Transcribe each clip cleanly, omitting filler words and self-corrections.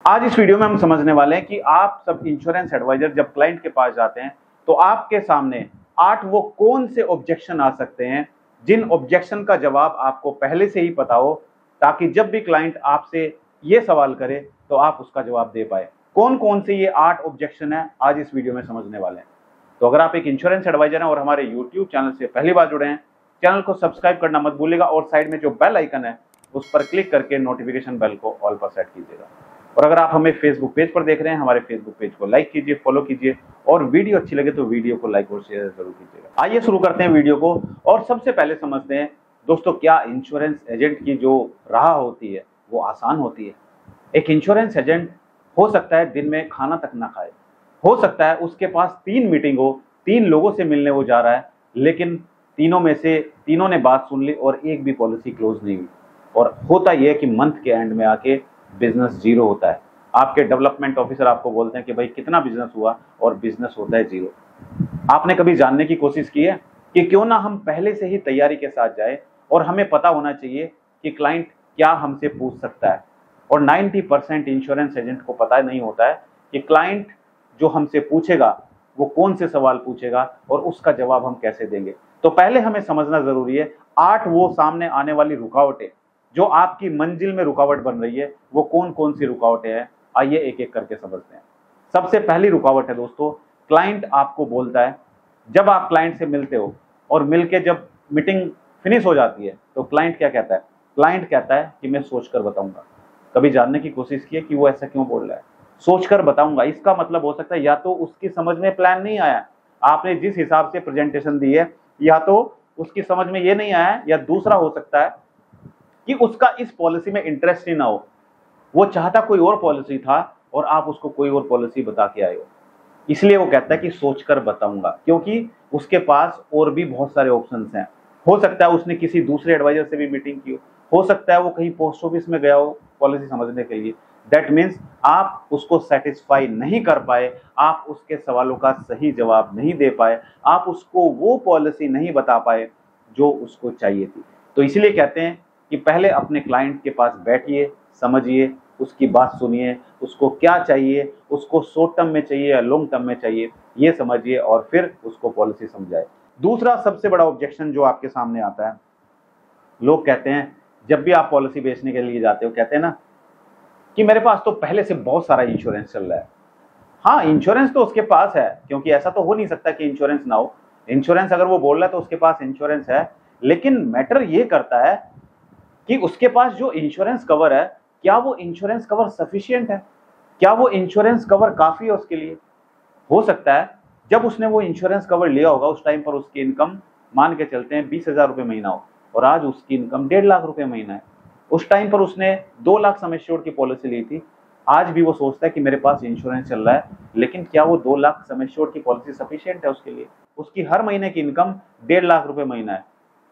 आज इस वीडियो में हम समझने वाले हैं कि आप सब इंश्योरेंस एडवाइजर जब क्लाइंट के पास जाते हैं तो आपके सामने 8 वो कौन से ऑब्जेक्शन आ सकते हैं जिन ऑब्जेक्शन का जवाब आपको पहले से ही पता हो, ताकि जब भी क्लाइंट आपसे ये सवाल करे तो आप उसका जवाब दे पाए। कौन कौन से ये 8 ऑब्जेक्शन है आज इस वीडियो में समझने वाले हैं। तो अगर आप एक इंश्योरेंस एडवाइजर हैं और हमारे यूट्यूब चैनल से पहली बार जुड़े हैं, चैनल को सब्सक्राइब करना मत भूलिएगा और साइड में जो बेल आइकन है उस पर क्लिक करके नोटिफिकेशन बेल को ऑल पर सेट कीजिएगा। और अगर आप हमें फेसबुक पेज पर देख रहे हैं, हमारे फेसबुक पेज को लाइक कीजिए, फॉलो कीजिए और वीडियो अच्छी लगे तो वीडियो को लाइक और शेयर जरूर कीजिएगा। आइए शुरू करते हैं वीडियो को और सबसे पहले समझते हैं दोस्तों, क्या इंश्योरेंस एजेंट की जो राह होती है वो आसान होती है। एक इंश्योरेंस एजेंट हो सकता है दिन में खाना तक ना खाए, हो सकता है उसके पास 3 मीटिंग हो, 3 लोगों से मिलने वो जा रहा है, लेकिन तीनों में से तीनों ने बात सुन ली और एक भी पॉलिसी क्लोज नहीं हुई। और होता यह है कि मंथ के एंड में आके बिजनेस जीरो होता है। आपके डेवलपमेंट ऑफिसर आपको बोलते हैं कि भाई कितना बिजनेस हुआ, और बिजनेस होता है जीरो। आपने कभी जानने की कोशिश की है कि क्यों ना हम पहले से ही तैयारी के साथ जाए, और हमें पता होना चाहिए कि क्लाइंट क्या हमसे पूछ सकता है। और 90% इंश्योरेंस एजेंट को पता नहीं होता है कि क्लाइंट जो हमसे पूछेगा वो कौन से सवाल पूछेगा और उसका जवाब हम कैसे देंगे। तो पहले हमें समझना जरूरी है 8 वो सामने आने वाली रुकावटें जो आपकी मंजिल में रुकावट बन रही है, वो कौन कौन सी रुकावटें हैं। आइए एक एक करके समझते हैं। सबसे पहली रुकावट है दोस्तों, क्लाइंट आपको बोलता है, जब आप क्लाइंट से मिलते हो और मिलके जब मीटिंग फिनिश हो जाती है तो क्लाइंट क्या कहता है? क्लाइंट कहता है कि मैं सोचकर बताऊंगा। कभी जानने की कोशिश की है कि वो ऐसा क्यों बोल रहा है? सोचकर बताऊंगा, इसका मतलब हो सकता है या तो उसकी समझ में प्लान नहीं आया, आपने जिस हिसाब से प्रेजेंटेशन दी है, या तो उसकी समझ में ये नहीं आया, या दूसरा हो सकता है कि उसका इस पॉलिसी में इंटरेस्ट ही ना हो, वो चाहता कोई और पॉलिसी था और आप उसको कोई और पॉलिसी बता के आए हो, इसलिए वो कहता है कि सोचकर बताऊंगा, क्योंकि उसके पास और भी बहुत सारे ऑप्शंस हैं। हो सकता है उसने किसी दूसरे एडवाइजर से भी मीटिंग की हो सकता है वो कहीं पोस्ट ऑफिस में गया हो पॉलिसी समझने के लिए। दैट मीन्स आप उसको सेटिस्फाई नहीं कर पाए, आप उसके सवालों का सही जवाब नहीं दे पाए, आप उसको वो पॉलिसी नहीं बता पाए जो उसको चाहिए थी। तो इसलिए कहते हैं कि पहले अपने क्लाइंट के पास बैठिए, समझिए, उसकी बात सुनिए, उसको क्या चाहिए, उसको शॉर्ट टर्म में चाहिए या लॉन्ग टर्म में चाहिए, ये समझिए और फिर उसको पॉलिसी समझाए। दूसरा सबसे बड़ा ऑब्जेक्शन जो आपके सामने आता है, लोग कहते हैं जब भी आप पॉलिसी बेचने के लिए जाते हो, कहते हैं ना कि मेरे पास तो पहले से बहुत सारा इंश्योरेंस चल रहा है। हाँ, इंश्योरेंस तो उसके पास है, क्योंकि ऐसा तो हो नहीं सकता कि इंश्योरेंस ना हो। इंश्योरेंस अगर वो बोल रहा है तो उसके पास इंश्योरेंस है, लेकिन मैटर ये करता है कि उसके पास जो इंश्योरेंस कवर है, क्या वो इंश्योरेंस कवर सफिशिएंट है? क्या वो इंश्योरेंस कवर काफी है उसके लिए? हो सकता है जब उसने वो इंश्योरेंस कवर लिया होगा उस टाइम पर उसकी इनकम मान के चलते हैं 20,000 रुपये महीना हो, और आज उसकी इनकम 1.5 लाख रुपए महीना है। उस टाइम पर उसने 2 लाख सम एश्योर्ड की पॉलिसी ली थी। आज भी वो सोचता है कि मेरे पास इंश्योरेंस चल रहा है, लेकिन क्या वो 2 लाख सम एश्योर्ड की पॉलिसी सफिशिएंट है उसके लिए? उसकी हर महीने की इनकम 1.5 लाख रुपए महीना है,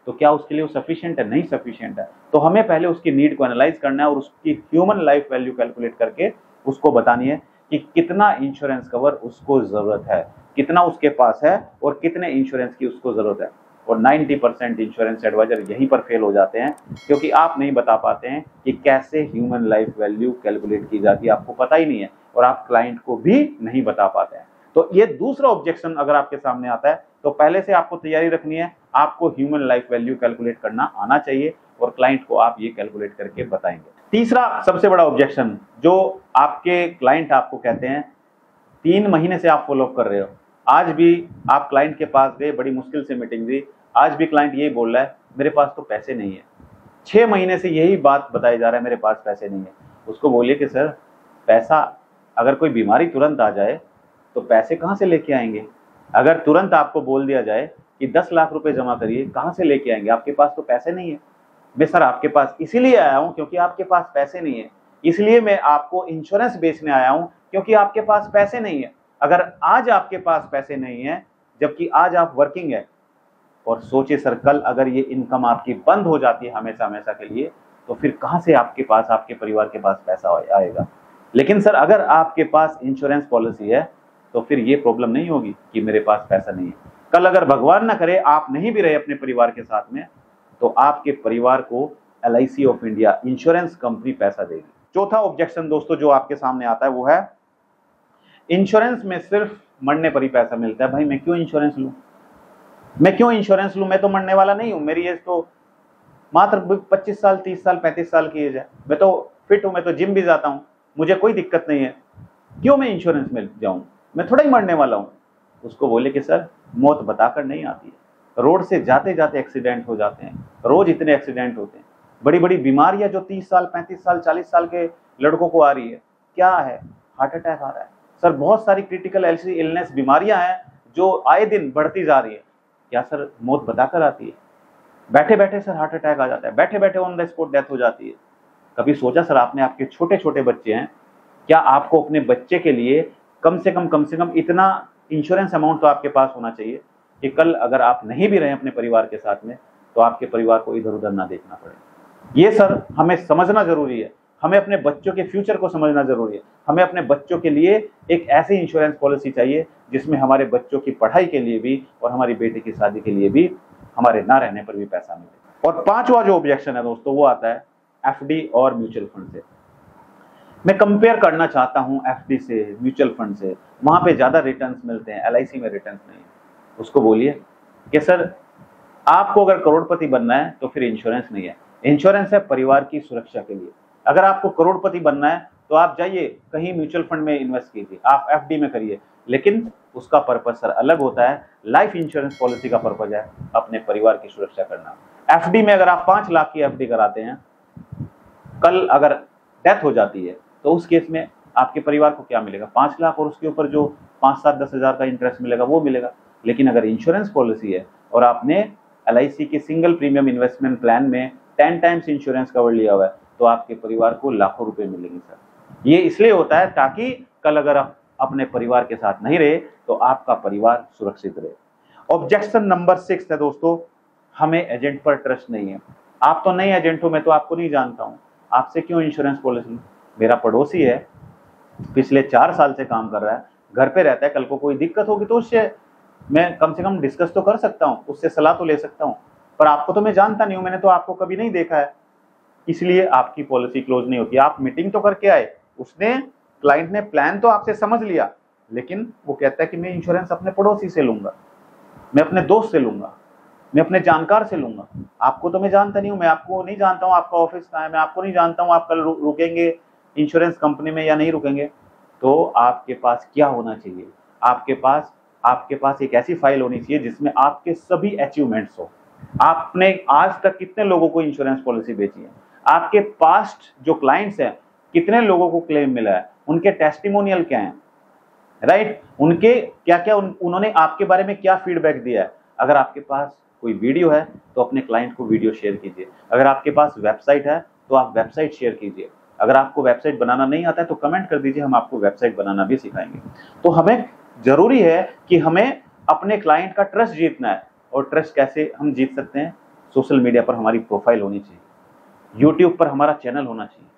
तो क्या उसके लिए वो सफिशिएंट है? नहीं सफिशिएंट है। तो हमें पहले उसकी नीड को एनालाइज करना है और उसकी ह्यूमन लाइफ वैल्यू कैलकुलेट करके उसको बतानी है कि कितना इंश्योरेंस कवर उसको जरूरत है, कितना उसके पास है और कितने इंश्योरेंस की उसको जरूरत है। और 90% इंश्योरेंस एडवाइजर यहीं पर फेल हो जाते हैं, क्योंकि आप नहीं बता पाते हैं कि कैसे ह्यूमन लाइफ वैल्यू कैलकुलेट की जाती है, आपको पता ही नहीं है और आप क्लाइंट को भी नहीं बता पाते हैं। तो ये दूसरा ऑब्जेक्शन अगर आपके सामने आता है तो पहले से आपको तैयारी रखनी है, आपको ह्यूमन लाइफ वैल्यू कैलकुलेट करना आना चाहिए और क्लाइंट को आप ये कैलकुलेट करके बताएंगे। तीसरा सबसे बड़ा ऑब्जेक्शन जो आपके क्लाइंट आपको कहते हैं, 3 महीने से आप फॉलोअप कर रहे हो, आज भी आप क्लाइंट के पास गए, बड़ी मुश्किल से मीटिंग दी, आज भी क्लाइंट यही बोल रहा है मेरे पास तो पैसे नहीं है। 6 महीने से यही बात बताई जा रहा है, मेरे पास पैसे नहीं है। उसको बोलिए कि सर, पैसा, अगर कोई बीमारी तुरंत आ जाए तो पैसे कहाँ से लेके आएंगे? अगर तुरंत आपको बोल दिया जाए कि 10 लाख रुपए जमा करिए, कहाँ से लेके आएंगे? आपके पास तो पैसे नहीं है। मैं सर आपके पास इसीलिए आया हूँ क्योंकि आपके पास पैसे नहीं है, इसलिए मैं आपको इंश्योरेंस बेचने आया हूँ क्योंकि आपके पास पैसे नहीं है। अगर आज आपके पास पैसे नहीं है, जबकि आज आप वर्किंग है, और सोचिए सर कल अगर ये इनकम आपकी बंद हो जाती है हमेशा हमेशा के लिए, तो फिर कहाँ से आपके पास, आपके परिवार के पास पैसा आएगा? लेकिन सर अगर आपके पास इंश्योरेंस पॉलिसी है तो फिर ये प्रॉब्लम नहीं होगी कि मेरे पास पैसा नहीं है। कल अगर भगवान ना करे आप नहीं भी रहे अपने परिवार के साथ में, तो आपके परिवार को LIC of India insurance company पैसा देगी। चौथा ऑब्जेक्शन दोस्तों जो आपके सामने आता है वो है इंश्योरेंस में सिर्फ मरने पर ही पैसा मिलता है। भाई मैं क्यों इंश्योरेंस लूं, मैं क्यों इंश्योरेंस लूं, मैं तो मरने वाला नहीं हूं, मेरी एज तो मात्र 25 साल 30 साल 35 साल की एज है, मैं तो फिट हूं, मैं तो जिम भी जाता हूं, मुझे कोई दिक्कत नहीं है, क्यों मैं इंश्योरेंस में जाऊं, मैं थोड़ा ही मरने वाला हूं। उसको बोले कि सर मौत बताकर नहीं आती है, रोड से जाते जाते एक्सीडेंट हो जाते हैं, रोज इतने एक्सीडेंट होते हैं, बड़ी बड़ी बीमारियां जो 30 साल 35 साल 40 साल के लड़कों को आ रही है, क्या है, हार्ट अटैक आ रहा है सर, बहुत सारी क्रिटिकल ऐसी इलनेस बीमारियां हैं जो आए दिन बढ़ती जा रही है, क्या सर मौत बताकर आती है, बैठे बैठे सर हार्ट अटैक आ जाता है, बैठे बैठे ऑन द स्पॉट डेथ हो जाती है। कभी सोचा सर आपने, आपके छोटे छोटे बच्चे हैं, क्या आपको अपने बच्चे के लिए कम से कम इतना इंश्योरेंस अमाउंट तो आपके पास होना चाहिए कि कल अगर आप नहीं भी रहे अपने परिवार के साथ में तो आपके परिवार को इधर उधर ना देखना पड़े। ये सर हमें समझना जरूरी है, हमें अपने बच्चों के फ्यूचर को समझना जरूरी है, हमें अपने बच्चों के लिए एक ऐसी इंश्योरेंस पॉलिसी चाहिए जिसमें हमारे बच्चों की पढ़ाई के लिए भी और हमारी बेटी की शादी के लिए भी हमारे ना रहने पर भी पैसा मिले। और पांचवा जो ऑब्जेक्शन है दोस्तों वो आता है एफडी और म्यूचुअल फंड से। मैं कंपेयर करना चाहता हूं एफडी से म्यूचुअल फंड से, वहां पे ज्यादा रिटर्न्स मिलते हैं, एलआईसी में रिटर्न्स नहीं है। उसको बोलिए कि सर आपको अगर करोड़पति बनना है तो फिर इंश्योरेंस नहीं है, इंश्योरेंस है परिवार की सुरक्षा के लिए। अगर आपको करोड़पति बनना है तो आप जाइए कहीं म्यूचुअल फंड में इन्वेस्ट कीजिए, आप एफडी में करिए, लेकिन उसका पर्पज सर अलग होता है। लाइफ इंश्योरेंस पॉलिसी का पर्पज है अपने परिवार की सुरक्षा करना। एफडी में अगर आप 5 लाख की एफडी कराते हैं, कल अगर डेथ हो जाती है तो उस केस में आपके परिवार को क्या मिलेगा, 5 लाख और उसके ऊपर जो 5-7-10 हजार का इंटरेस्ट मिलेगा वो मिलेगा। लेकिन अगर इंश्योरेंस पॉलिसी है और आपने एलआईसी की सिंगल प्रीमियम इन्वेस्टमेंट प्लान में 10 टाइम्स इंश्योरेंस कवर लिया हुआ है तो आपके परिवार को लाखों रुपए मिलेंगे सर। ये इसलिए होता है ताकि कल अगर आप अपने परिवार के साथ नहीं रहे तो आपका परिवार सुरक्षित रहे। ऑब्जेक्शन नंबर 6 है दोस्तों, हमें एजेंट पर ट्रस्ट नहीं है। आप तो नए एजेंट हो, मैं तो आपको नहीं जानता हूं, आपसे क्यों इंश्योरेंस पॉलिसी। मेरा पड़ोसी है, पिछले 4 साल से काम कर रहा है, घर पे रहता है, कल को कोई दिक्कत होगी तो उससे मैं कम से कम डिस्कस तो कर सकता हूं, उससे सलाह तो ले सकता हूं, पर आपको तो मैं जानता नहीं हूं, मैंने तो आपको कभी नहीं देखा है, इसलिए आपकी पॉलिसी क्लोज नहीं होती। आप मीटिंग तो करके आए, उसने क्लाइंट ने प्लान तो आपसे समझ लिया, लेकिन वो कहता है कि मैं इंश्योरेंस अपने पड़ोसी से लूंगा, मैं अपने दोस्त से लूंगा, मैं अपने जानकार से लूंगा। आपको तो मैं जानता नहीं हूं, मैं आपको नहीं जानता हूं आपका ऑफिस कहां है, मैं आपको नहीं जानता हूं आप कल रुकेंगे इंश्योरेंस कंपनी में या नहीं रुकेंगे। तो आपके पास क्या होना चाहिए, आपके पास एक ऐसी फाइल होनी चाहिए जिसमें आपके सभी अचीवमेंट्स हो। आपने आज तक कितने लोगों को इंश्योरेंस पॉलिसी बेची है, आपके पास्ट जो क्लाइंट्स हैं कितने लोगों को क्लेम मिला है, उनके टेस्टिमोनियल क्या है, राइट, उनके क्या क्या उन्होंने आपके बारे में क्या फीडबैक दिया है। अगर आपके पास कोई वीडियो है तो अपने क्लाइंट को वीडियो शेयर कीजिए, अगर आपके पास वेबसाइट है तो आप वेबसाइट शेयर कीजिए, अगर आपको वेबसाइट बनाना नहीं आता है तो कमेंट कर दीजिए, हम आपको वेबसाइट बनाना भी सिखाएंगे। तो हमें जरूरी है कि हमें अपने क्लाइंट का ट्रस्ट जीतना है, और ट्रस्ट कैसे हम जीत सकते हैं, सोशल मीडिया पर हमारी प्रोफाइल होनी चाहिए, यूट्यूब पर हमारा चैनल होना चाहिए,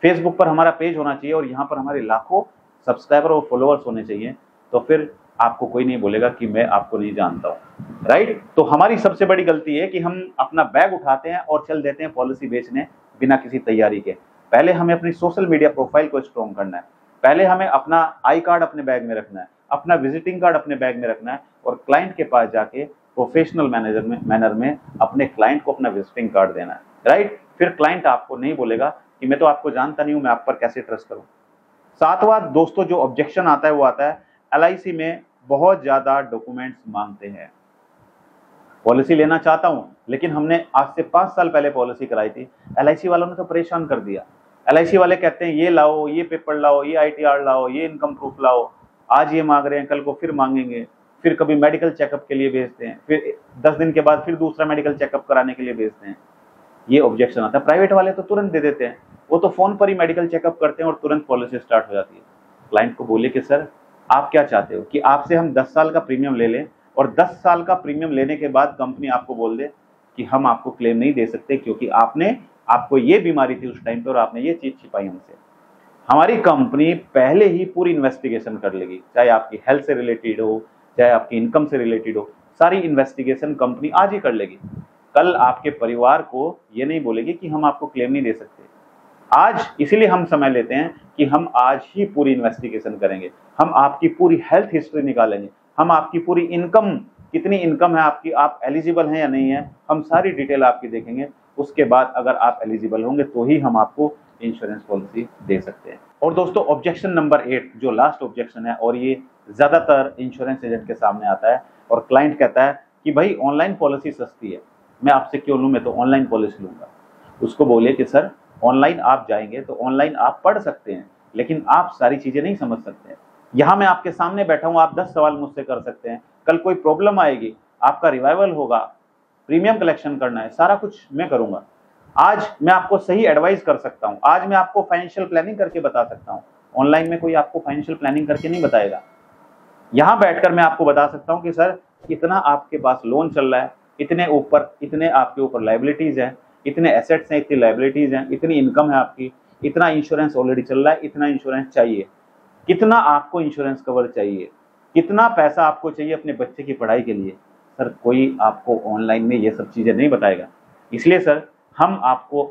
फेसबुक पर हमारा पेज होना चाहिए और यहाँ पर हमारे लाखों सब्सक्राइबर और फॉलोअर्स होने चाहिए, तो फिर आपको कोई नहीं बोलेगा कि मैं आपको नहीं जानता हूँ, राइट। तो हमारी सबसे बड़ी गलती है कि हम अपना बैग उठाते हैं और चल देते हैं पॉलिसी बेचने बिना किसी तैयारी के। पहले हमें अपनी सोशल मीडिया प्रोफाइल को स्ट्रॉन्ग करना है, पहले हमें अपना आई कार्ड अपने बैग में रखना है, अपना विजिटिंग कार्ड अपने बैग में रखना है, और क्लाइंट के पास जाके प्रोफेशनल मैनर में अपने क्लाइंट को अपना विजिटिंग कार्ड देना है, राइट। फिर क्लाइंट आपको नहीं बोलेगा कि मैं तो आपको जानता नहीं हूं, मैं आप पर कैसे ट्रस्ट करूं। 7वां दोस्तों जो ऑब्जेक्शन आता है वो आता है एलआईसी में बहुत ज्यादा डॉक्यूमेंट्स मांगते हैं। पॉलिसी लेना चाहता हूं, लेकिन हमने आज से 5 साल पहले पॉलिसी कराई थी, एलआईसी वालों ने तो परेशान कर दिया। एलआईसी वाले कहते हैं ये लाओ, ये पेपर लाओ, ये आईटीआर लाओ, ये इनकम प्रूफ लाओ, आज ये मांग रहे हैं कल को फिर मांगेंगे, फिर कभी मेडिकल चेकअप के लिए भेजते हैं, फिर 10 दिन के बाद फिर दूसरा मेडिकल चेकअप कराने के लिए भेजते हैं। ये ऑब्जेक्शन आता है। प्राइवेट वाले तो तुरंत दे देते हैं, वो तो फोन पर ही मेडिकल चेकअप करते हैं और तुरंत पॉलिसी स्टार्ट हो जाती है। क्लाइंट को बोलिए कि सर आप क्या चाहते हो कि आपसे हम 10 साल का प्रीमियम ले लें और 10 साल का प्रीमियम लेने के बाद कंपनी आपको बोल दे कि हम आपको क्लेम नहीं दे सकते क्योंकि आपको ये बीमारी थी उस टाइम पे और आपने ये चीज छिपाई हमसे। हमारी कंपनी पहले ही पूरी इन्वेस्टिगेशन कर लेगी, चाहे आपकी हेल्थ से रिलेटेड हो, चाहे आपकी इनकम से रिलेटेड हो, सारी इन्वेस्टिगेशन कंपनी आज ही कर लेगी। कल आपके परिवार को ये नहीं बोलेगी कि हम आपको क्लेम नहीं दे सकते। आज इसीलिए हम समय लेते हैं कि हम आज ही पूरी इन्वेस्टिगेशन करेंगे, हम आपकी पूरी हेल्थ हिस्ट्री निकालेंगे, हम आपकी पूरी इनकम, कितनी इनकम है आपकी, आप एलिजिबल हैं या नहीं है, हम सारी डिटेल आपकी देखेंगे। उसके बाद अगर आप एलिजिबल होंगे तो ही हम आपको इंश्योरेंस पॉलिसी दे सकते हैं। और दोस्तों ऑब्जेक्शन नंबर 8 जो लास्ट ऑब्जेक्शन है, और ये ज्यादातर इंश्योरेंस एजेंट के सामने आता है, और क्लाइंट कहता है कि भाई ऑनलाइन पॉलिसी सस्ती है, मैं आपसे क्यों लूँ, मैं तो ऑनलाइन पॉलिसी लूंगा। उसको बोले कि सर ऑनलाइन आप जाएंगे तो ऑनलाइन आप पढ़ सकते हैं, लेकिन आप सारी चीजें नहीं समझ सकते हैं। यहाँ मैं आपके सामने बैठा हूँ, आप 10 सवाल मुझसे कर सकते हैं, कल कोई प्रॉब्लम आएगी, आपका रिवाइवल होगा, प्रीमियम कलेक्शन करना है, सारा कुछ मैं करूंगा। आज मैं आपको सही एडवाइस कर सकता हूँ, आज मैं आपको फाइनेंशियल प्लानिंग करके बता सकता हूँ। ऑनलाइन में कोई आपको फाइनेंशियल प्लानिंग करके नहीं बताएगा। यहाँ बैठकर मैं आपको बता सकता हूँ कि सर इतना आपके पास लोन चल रहा है, इतने आपके ऊपर लाइबिलिटीज हैं, इतने एसेट्स हैं, इतनी लाइबिलिटीज हैं, इतनी इनकम है आपकी, इतना इंश्योरेंस ऑलरेडी चल रहा है, इतना इंश्योरेंस चाहिए, कितना आपको इंश्योरेंस कवर चाहिए, कितना पैसा आपको चाहिए अपने बच्चे की पढ़ाई के लिए। सर कोई आपको ऑनलाइन में ये सब चीजें नहीं बताएगा। इसलिए सर हम आपको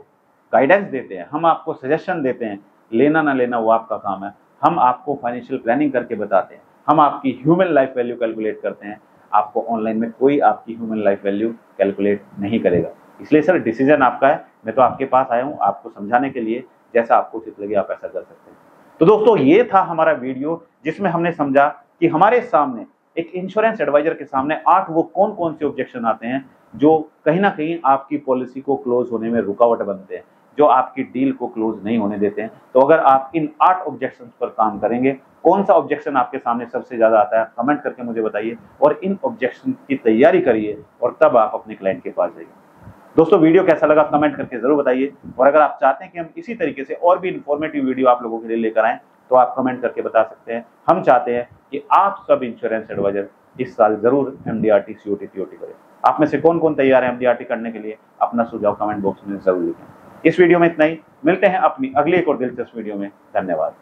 गाइडेंस देते हैं, हम आपको सजेशन देते हैं, लेना ना लेना वो आपका काम है। हम आपको फाइनेंशियल प्लानिंग करके बताते हैं, हम आपकी ह्यूमन लाइफ वैल्यू कैलकुलेट करते हैं। आपको ऑनलाइन में कोई आपकी ह्यूमन लाइफ वैल्यू कैलकुलेट नहीं करेगा। इसलिए सर डिसीजन आपका है, मैं तो आपके पास आया हूँ आपको समझाने के लिए, जैसा आपको उचित लगे आप ऐसा कर सकते हैं। तो दोस्तों ये था हमारा वीडियो जिसमें हमने समझा कि हमारे सामने एक इंश्योरेंस एडवाइजर के सामने 8 वो कौन कौन से ऑब्जेक्शन आते हैं जो कहीं ना कहीं आपकी पॉलिसी को क्लोज होने में रुकावट बनते हैं, जो आपकी डील को क्लोज नहीं होने देते हैं। तो अगर आप इन 8 ऑब्जेक्शन पर काम करेंगे, कौन सा ऑब्जेक्शन आपके सामने सबसे ज्यादा आता है कमेंट करके मुझे बताइए, और इन ऑब्जेक्शन की तैयारी करिए और तब आप अपने क्लाइंट के पास जाइए। दोस्तों वीडियो कैसा लगा कमेंट करके जरूर बताइए, और अगर आप चाहते हैं कि हम इसी तरीके से और भी इंफॉर्मेटिव वीडियो आप लोगों के लिए लेकर आएं तो आप कमेंट करके बता सकते हैं। हम चाहते हैं कि आप सब इंश्योरेंस एडवाइजर इस साल जरूर MDRT COT TOT करें। आप में से कौन कौन तैयार है MDRT करने के लिए, अपना सुझाव कमेंट बॉक्स में जरूर लिखें। इस वीडियो में इतना ही, मिलते हैं अपनी अगली एक और दिलचस्प वीडियो में। धन्यवाद।